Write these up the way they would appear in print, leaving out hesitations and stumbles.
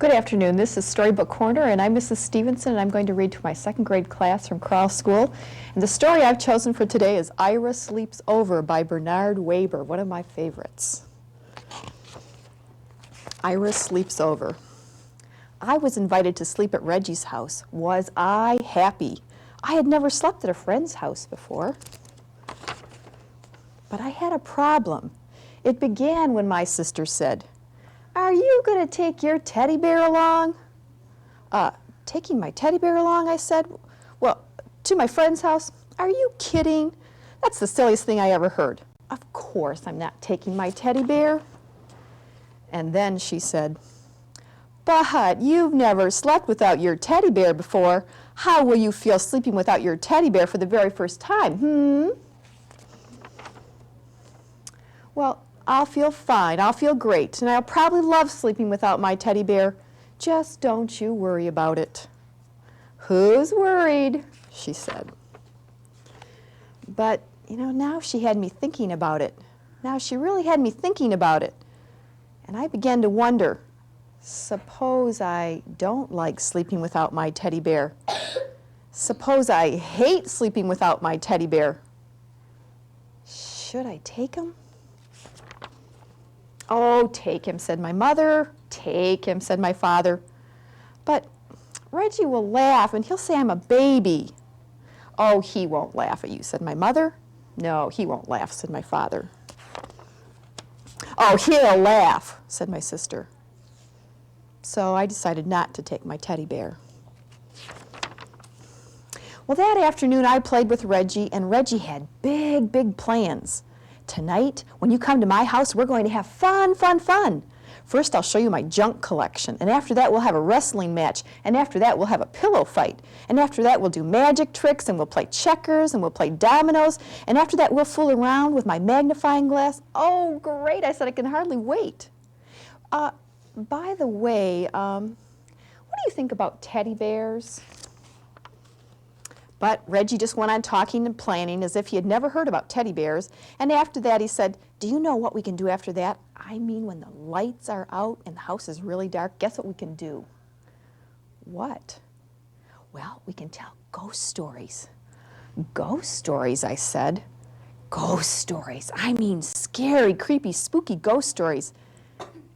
Good afternoon. This is Storybook Corner, and I'm Mrs. Stevenson, and I'm going to read to my second grade class from Crowell School. And the story I've chosen for today is Ira Sleeps Over by Bernard Weber, one of my favorites. Ira Sleeps Over. I was invited to sleep at Reggie's house. Was I happy? I had never slept at a friend's house before. But I had a problem. It began when my sister said, "Are you going to take your teddy bear along?" Taking my teddy bear along, I said. Well, to my friend's house? Are you kidding? That's the silliest thing I ever heard. Of course I'm not taking my teddy bear. And then she said, "But you've never slept without your teddy bear before. How will you feel sleeping without your teddy bear for the very first time, Well, I'll feel fine, I'll feel great, and I'll probably love sleeping without my teddy bear. Just don't you worry about it." "Who's worried?" she said. But, now she had me thinking about it. Now she really had me thinking about it. And I began to wonder, suppose I don't like sleeping without my teddy bear? Suppose I hate sleeping without my teddy bear? Should I take him? "Oh, take him," said my mother. "Take him," said my father. "But Reggie will laugh and he'll say I'm a baby." "Oh, he won't laugh at you," said my mother. "No, he won't laugh," said my father. "Oh, he'll laugh," said my sister. So I decided not to take my teddy bear. Well, that afternoon I played with Reggie, and Reggie had big, big plans. "Tonight, when you come to my house, we're going to have fun, fun, fun. First, I'll show you my junk collection, and after that, we'll have a wrestling match, and after that, we'll have a pillow fight, and after that, we'll do magic tricks, and we'll play checkers, and we'll play dominoes, and after that, we'll fool around with my magnifying glass." "Oh, great," I said. "I can hardly wait." By the way, what do you think about teddy bears?" But Reggie just went on talking and planning as if he had never heard about teddy bears. And after that he said, "Do you know what we can do after that? I mean, when the lights are out and the house is really dark, guess what we can do?" "What?" "Well, we can tell ghost stories." "Ghost stories," I said. "Ghost stories. I mean scary, creepy, spooky ghost stories."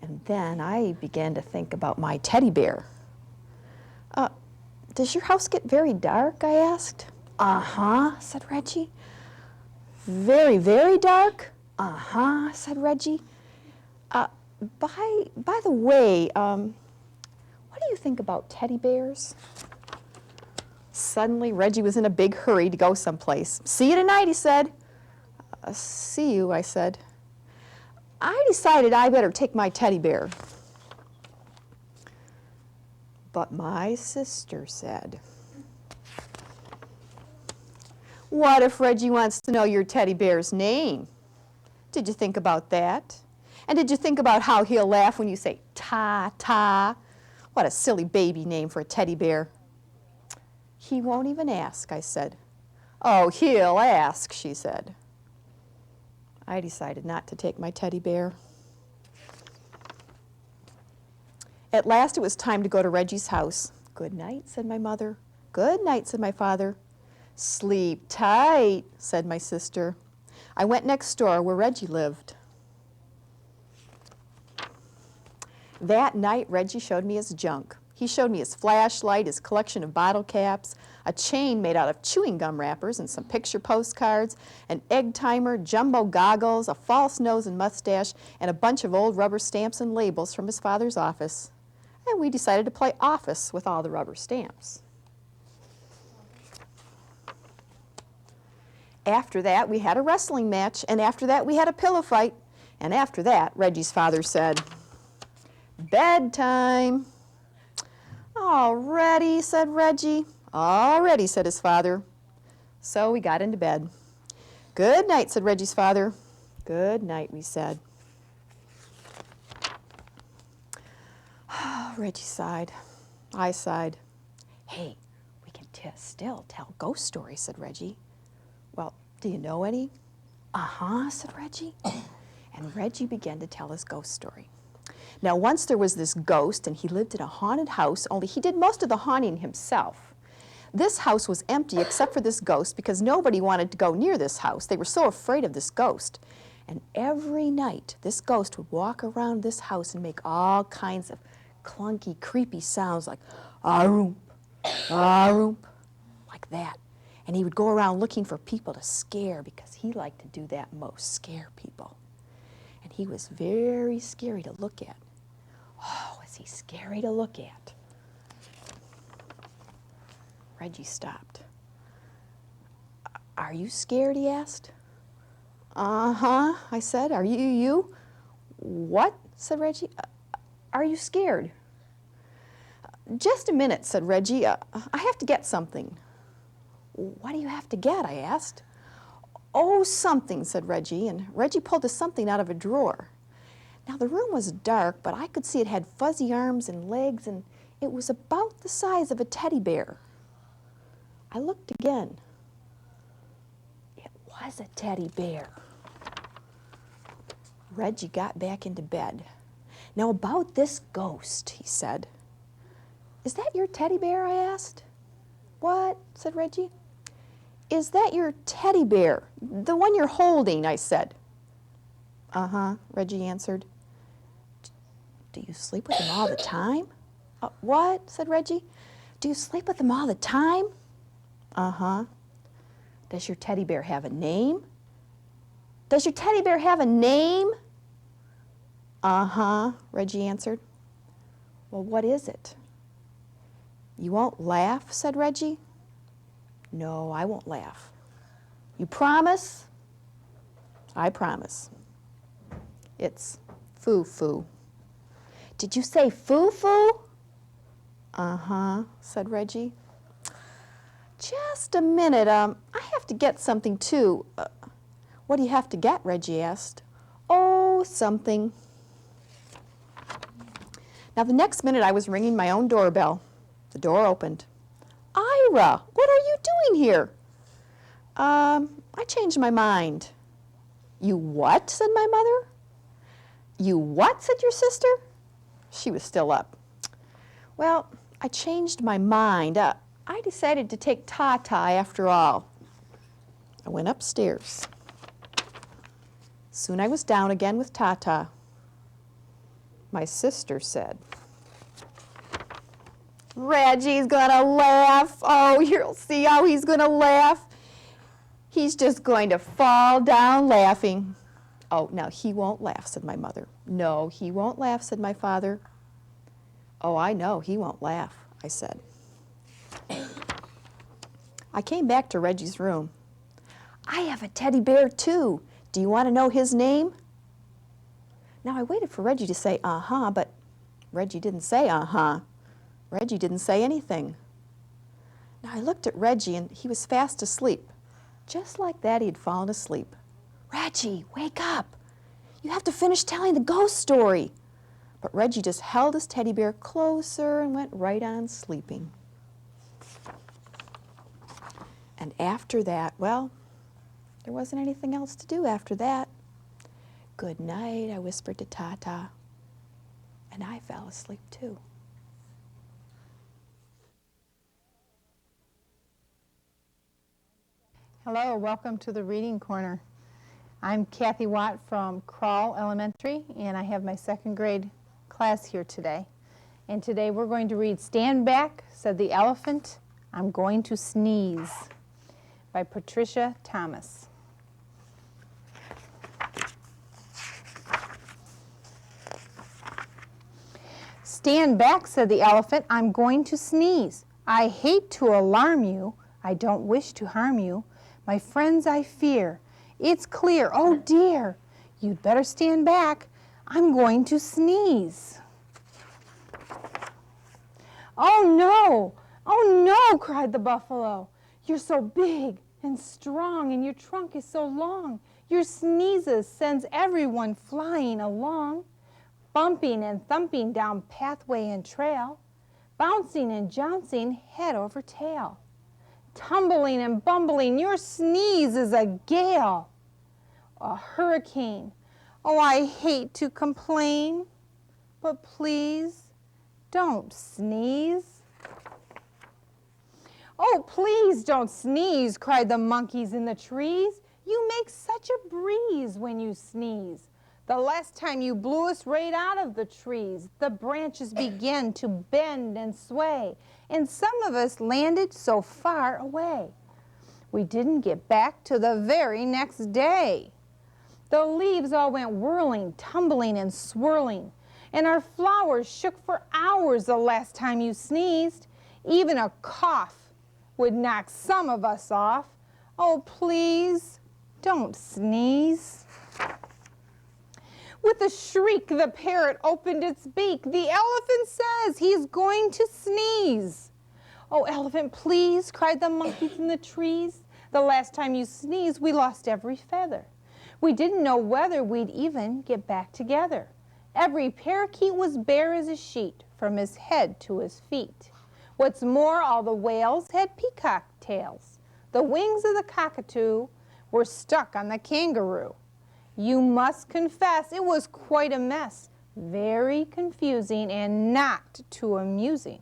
And then I began to think about my teddy bear. "Does your house get very dark?" I asked. "Uh-huh," said Reggie. "Very, very dark?" "Uh-huh," said Reggie. By the way, what do you think about teddy bears?" Suddenly, Reggie was in a big hurry to go someplace. "See you tonight," he said. "See you," I said. I decided I better take my teddy bear. But my sister said, "What if Reggie wants to know your teddy bear's name? Did you think about that? And did you think about how he'll laugh when you say ta, ta? What a silly baby name for a teddy bear." "He won't even ask," I said. "Oh, he'll ask," she said. I decided not to take my teddy bear. At last it was time to go to Reggie's house. "Good night," said my mother. "Good night," said my father. "Sleep tight," said my sister. I went next door where Reggie lived. That night, Reggie showed me his junk. He showed me his flashlight, his collection of bottle caps, a chain made out of chewing gum wrappers and some picture postcards, an egg timer, jumbo goggles, a false nose and mustache, and a bunch of old rubber stamps and labels from his father's office. And we decided to play office with all the rubber stamps. After that, we had a wrestling match, and after that, we had a pillow fight. And after that, Reggie's father said, "Bedtime." "All ready," said Reggie. "All ready," said his father. So we got into bed. "Good night," said Reggie's father. "Good night," we said. Reggie sighed. I sighed. "Hey, we can still tell ghost stories," said Reggie. "Well, do you know any?" "Uh-huh," said Reggie. And Reggie began to tell his ghost story. Now, once there was this ghost, and he lived in a haunted house, only he did most of the haunting himself. This house was empty except for this ghost because nobody wanted to go near this house. They were so afraid of this ghost. And every night, this ghost would walk around this house and make all kinds of clunky, creepy sounds like ah-roomp, ah-roomp, like that. And he would go around looking for people to scare because he liked to do that most, scare people. And he was very scary to look at. Oh, was he scary to look at? Reggie stopped. Are you scared, he asked. Uh-huh, I said. Are you? What? Said Reggie. Are you scared? Just a minute, said Reggie. I have to get something. What do you have to get? I asked. Oh, something, said Reggie, and Reggie pulled a something out of a drawer. Now, the room was dark, but I could see it had fuzzy arms and legs, and it was about the size of a teddy bear. I looked again. It was a teddy bear. Reggie got back into bed. Now, about this ghost, he said. Is that your teddy bear? I asked. What? Said Reggie. Is that your teddy bear? The one you're holding, I said. Uh-huh, Reggie answered. Do you sleep with him all the time? What? Said Reggie. Do you sleep with him all the time? Uh-huh. Does your teddy bear have a name? Does your teddy bear have a name? Uh-huh, Reggie answered. Well, what is it? You won't laugh, said Reggie. No, I won't laugh. You promise? I promise. It's Foo-Foo. Did you say Foo-Foo? Uh-huh, said Reggie. Just a minute, I have to get something too. What do you have to get? Reggie asked. Oh, something. Now, the next minute I was ringing my own doorbell. The door opened. Ira, what are you doing here? I changed my mind. You what? Said my mother. You what? Said your sister. She was still up. Well, I changed my mind. I decided to take Tata after all. I went upstairs. Soon I was down again with Tata. My sister said, Reggie's gonna laugh. Oh, you'll see how he's gonna laugh. He's just going to fall down laughing. Oh, now he won't laugh, said my mother. No, he won't laugh, said my father. Oh, I know, he won't laugh, I said. I came back to Reggie's room. I have a teddy bear too. Do you want to know his name? Now I waited for Reggie to say uh-huh, but Reggie didn't say uh-huh. Reggie didn't say anything. Now I looked at Reggie and he was fast asleep. Just like that, he had fallen asleep. Reggie, wake up. You have to finish telling the ghost story. But Reggie just held his teddy bear closer and went right on sleeping. And after that, well, there wasn't anything else to do after that. Good night, I whispered to Tata. And I fell asleep too. Hello, welcome to the Reading Corner. I'm Kathy Watt from Crawl Elementary, and I have my second grade class here today. And today we're going to read Stand Back, Said the Elephant, I'm Going to Sneeze by Patricia Thomas. Stand back, said the elephant, I'm going to sneeze. I hate to alarm you, I don't wish to harm you. My friends I fear, it's clear, oh dear, you'd better stand back, I'm going to sneeze. Oh no, cried the buffalo. You're so big and strong and your trunk is so long. Your sneezes sends everyone flying along. Bumping and thumping down pathway and trail, bouncing and jouncing head over tail. Tumbling and bumbling, your sneeze is a gale, a hurricane. Oh, I hate to complain, but please don't sneeze. Oh, please don't sneeze, cried the monkeys in the trees. You make such a breeze when you sneeze. The last time you blew us right out of the trees, the branches began to bend and sway, and some of us landed so far away. We didn't get back till the very next day. The leaves all went whirling, tumbling, and swirling, and our flowers shook for hours the last time you sneezed. Even a cough would knock some of us off. Oh, please don't sneeze. With a shriek, the parrot opened its beak. The elephant says he's going to sneeze. Oh, elephant, please, cried the monkeys in the trees. The last time you sneezed, we lost every feather. We didn't know whether we'd even get back together. Every parakeet was bare as a sheet, from his head to his feet. What's more, all the whales had peacock tails. The wings of the cockatoo were stuck on the kangaroo. You must confess it was quite a mess, very confusing and not too amusing.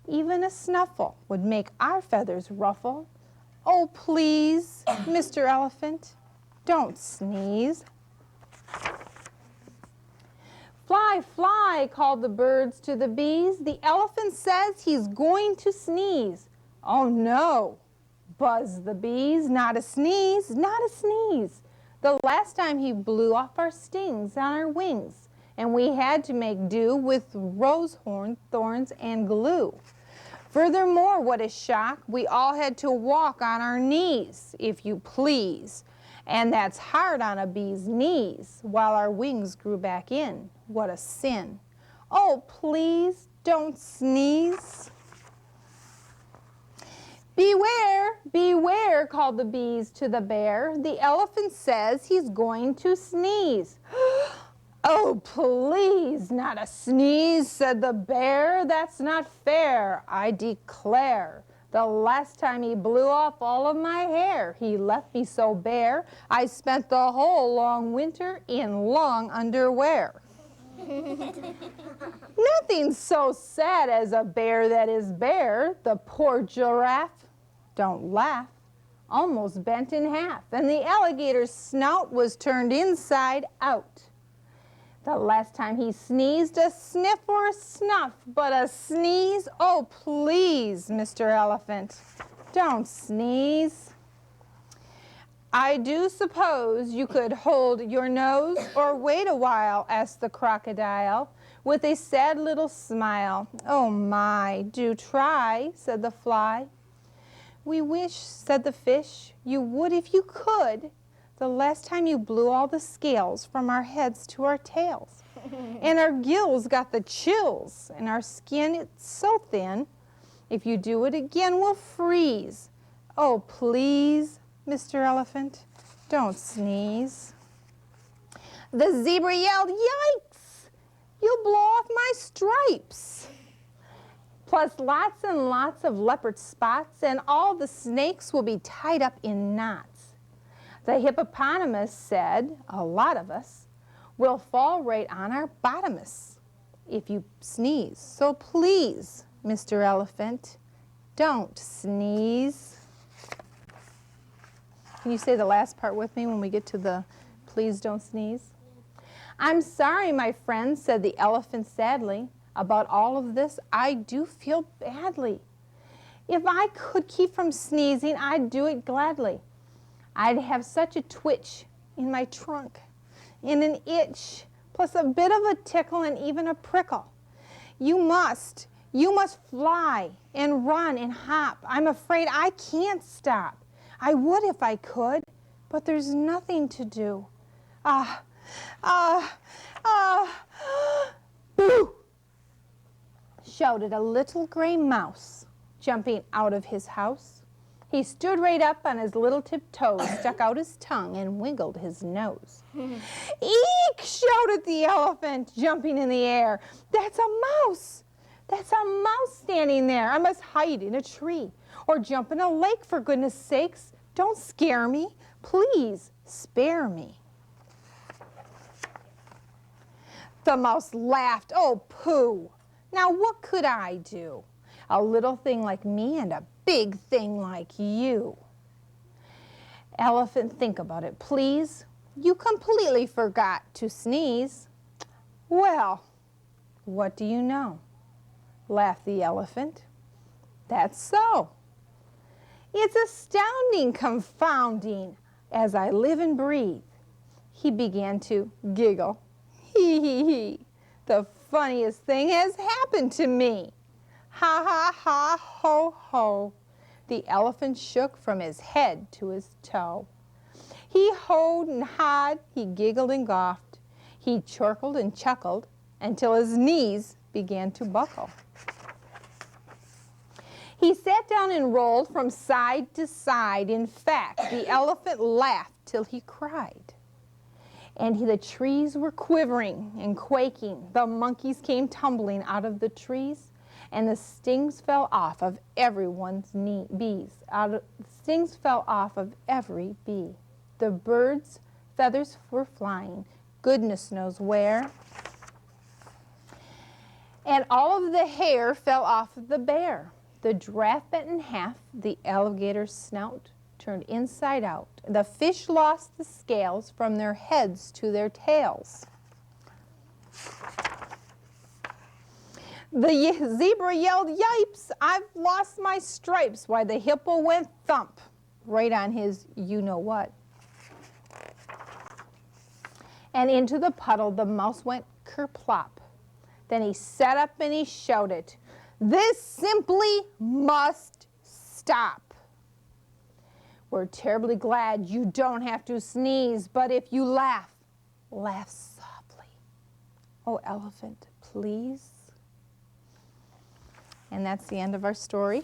Even a snuffle would make our feathers ruffle. Oh, please, Mr. Elephant, don't sneeze. Fly, fly, called the birds to the bees. The elephant says he's going to sneeze. Oh, no, buzzed the bees. Not a sneeze, not a sneeze. The last time he blew off our stings on our wings, and we had to make do with rose thorns and glue. Furthermore, what a shock, we all had to walk on our knees, if you please. And that's hard on a bee's knees, while our wings grew back in. What a sin. Oh, please don't sneeze. Beware, beware, called the bees to the bear. The elephant says he's going to sneeze. Oh, please, not a sneeze, said the bear. That's not fair, I declare. The last time he blew off all of my hair, he left me so bare, I spent the whole long winter in long underwear. Nothing's so sad as a bear that is bare. The poor giraffe, don't laugh, almost bent in half, and the alligator's snout was turned inside out. The last time he sneezed, a sniff or a snuff, but a sneeze, oh please, Mr. Elephant, don't sneeze. I do suppose you could hold your nose or wait a while, asked the crocodile with a sad little smile. Oh my, do try, said the fly. We wish, said the fish, you would if you could. The last time you blew all the scales from our heads to our tails. And our gills got the chills, and our skin, it's so thin. If you do it again, we'll freeze. Oh, please, Mr. Elephant, don't sneeze. The zebra yelled, yikes, you'll blow off my stripes. Plus lots and lots of leopard spots, and all the snakes will be tied up in knots. The hippopotamus said, a lot of us will fall right on our bottomus if you sneeze. So please, Mr. Elephant, don't sneeze. Can you say the last part with me when we get to the please don't sneeze? I'm sorry, my friend, said the elephant sadly. About all of this, I do feel badly. If I could keep from sneezing, I'd do it gladly. I'd have such a twitch in my trunk and an itch, plus a bit of a tickle and even a prickle. You must fly and run and hop. I'm afraid I can't stop. I would if I could, but there's nothing to do. Boo! Shouted a little gray mouse, jumping out of his house. He stood right up on his little tiptoes, stuck out his tongue, and wiggled his nose. Eek! Shouted the elephant, jumping in the air. That's a mouse! That's a mouse standing there. I must hide in a tree or jump in a lake, for goodness sakes. Don't scare me. Please spare me. The mouse laughed. Oh, pooh! Now what could I do? A little thing like me and a big thing like you. Elephant, think about it, please. You completely forgot to sneeze. Well, what do you know? Laughed the elephant. That's so. It's astounding, confounding, as I live and breathe. He began to giggle. Hee hee hee. The funniest thing has happened to me. Ha ha ha, ho ho. The elephant shook from his head to his toe. He hoed and hawed, he giggled and gawked. He chortled and chuckled until his knees began to buckle. He sat down and rolled from side to side. In fact, the elephant laughed till he cried. And the trees were quivering and quaking. The monkeys came tumbling out of the trees, and the stings fell off of everyone's bees. Stings fell off of every bee. The birds' feathers were flying, goodness knows where. And all of the hair fell off of the bear. The giraffe bent in half, the alligator's snout turned inside out. The fish lost the scales from their heads to their tails. The zebra yelled, "Yipes, I've lost my stripes." Why, the hippo went thump right on his you-know-what. And into the puddle the mouse went kerplop. Then he sat up and he shouted, "This simply must stop. We're terribly glad you don't have to sneeze, but if you laugh, laugh softly. Oh, elephant, please." And that's the end of our story.